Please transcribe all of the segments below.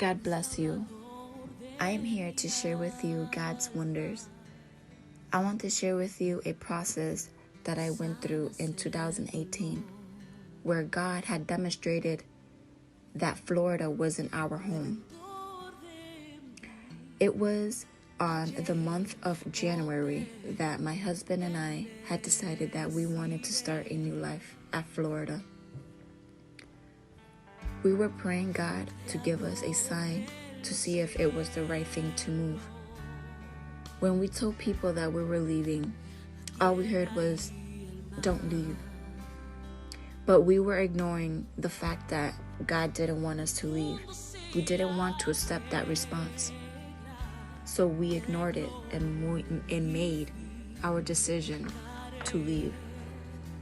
God bless you. I am here to share with you God's wonders. I want to share with you a process that I went through in 2018, where God had demonstrated that Florida wasn't our home. It was on the month of January that my husband and I had decided that we wanted to start a new life at Florida. We were praying God to give us a sign to see if it was the right thing to move. When we told people that we were leaving, all we heard was, "Don't leave." But we were ignoring the fact that God didn't want us to leave. We didn't want to accept that response. So we ignored it and made our decision to leave.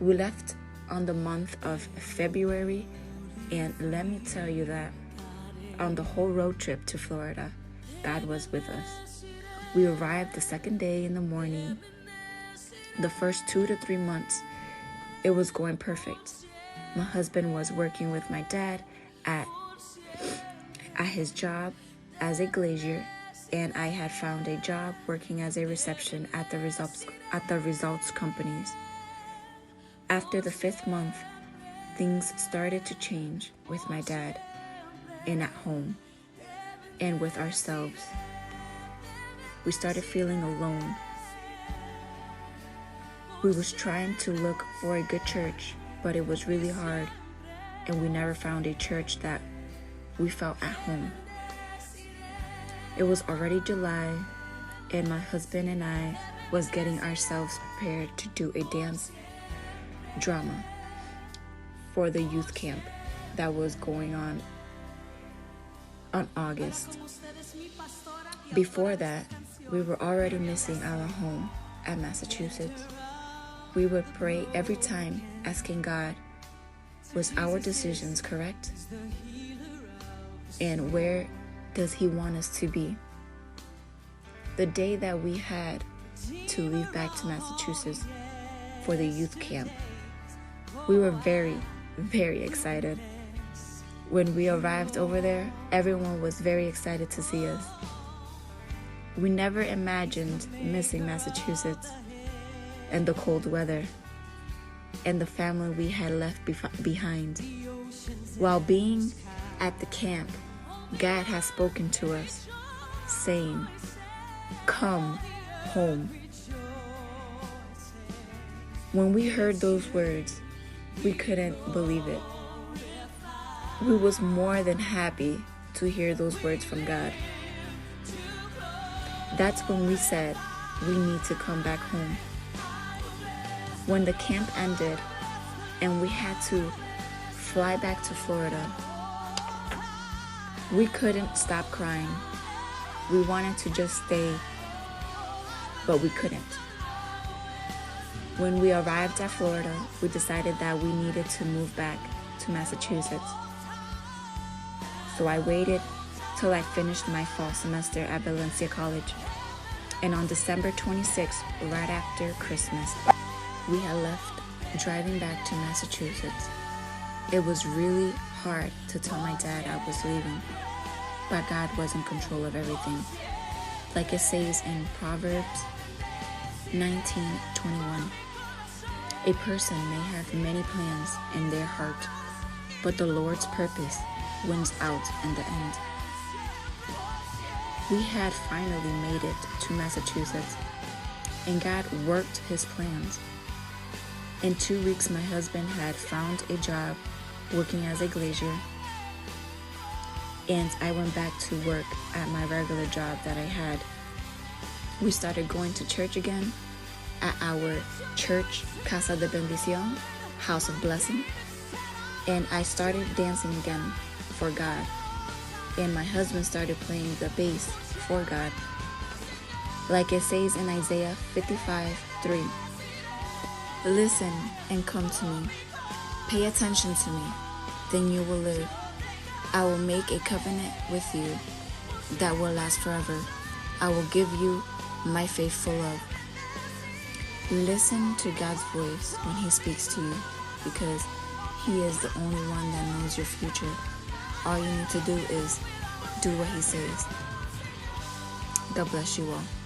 We left on the month of February, and let me tell you that on the whole road trip to Florida, God was with us. We arrived the second day in the morning. The first 2 to 3 months, it was going perfect. My husband was working with my dad at his job as a glazier, and I had found a job working as a reception at the results companies. After the 5th month, things started to change with my dad and at home and with ourselves. We started feeling alone. We was trying to look for a good church, but it was really hard, and we never found a church that we felt at home. It was already July, and my husband and I was getting ourselves prepared to do a dance drama for the youth camp that was going on August. Before that, we were already missing our home at Massachusetts. We would pray every time, asking God, was our decisions correct? And where does He want us to be? The day that we had to leave back to Massachusetts for the youth camp, we were very, very excited. When we arrived over there, everyone was very excited to see us. We never imagined missing Massachusetts and the cold weather and the family we had left behind. While being at the camp, God has spoken to us, saying, "Come home." When we heard those words, we couldn't believe it. We was more than happy to hear those words from God. That's when we said we need to come back home. When the camp ended and we had to fly back to Florida, we couldn't stop crying. We wanted to just stay, but we couldn't. When we arrived at Florida, we decided that we needed to move back to Massachusetts. So I waited till I finished my fall semester at Valencia College. And on December 26th, right after Christmas, we had left driving back to Massachusetts. It was really hard to tell my dad I was leaving, but God was in control of everything. Like it says in Proverbs 19:21, a person may have many plans in their heart, but the Lord's purpose wins out in the end. We had finally made it to Massachusetts, and God worked His plans. In 2 weeks, my husband had found a job working as a glazier, and I went back to work at my regular job that I had. We started going to church again at our church, Casa de Bendición, House of Blessing, and I started dancing again for God, and my husband started playing the bass for God. Like it says in Isaiah 55:3, "Listen and come to me. Pay attention to me, then you will live. I will make a covenant with you that will last forever. I will give you my faithful love." Listen to God's voice when He speaks to you, because He is the only one that knows your future. All you need to do is do what he says. God bless you all.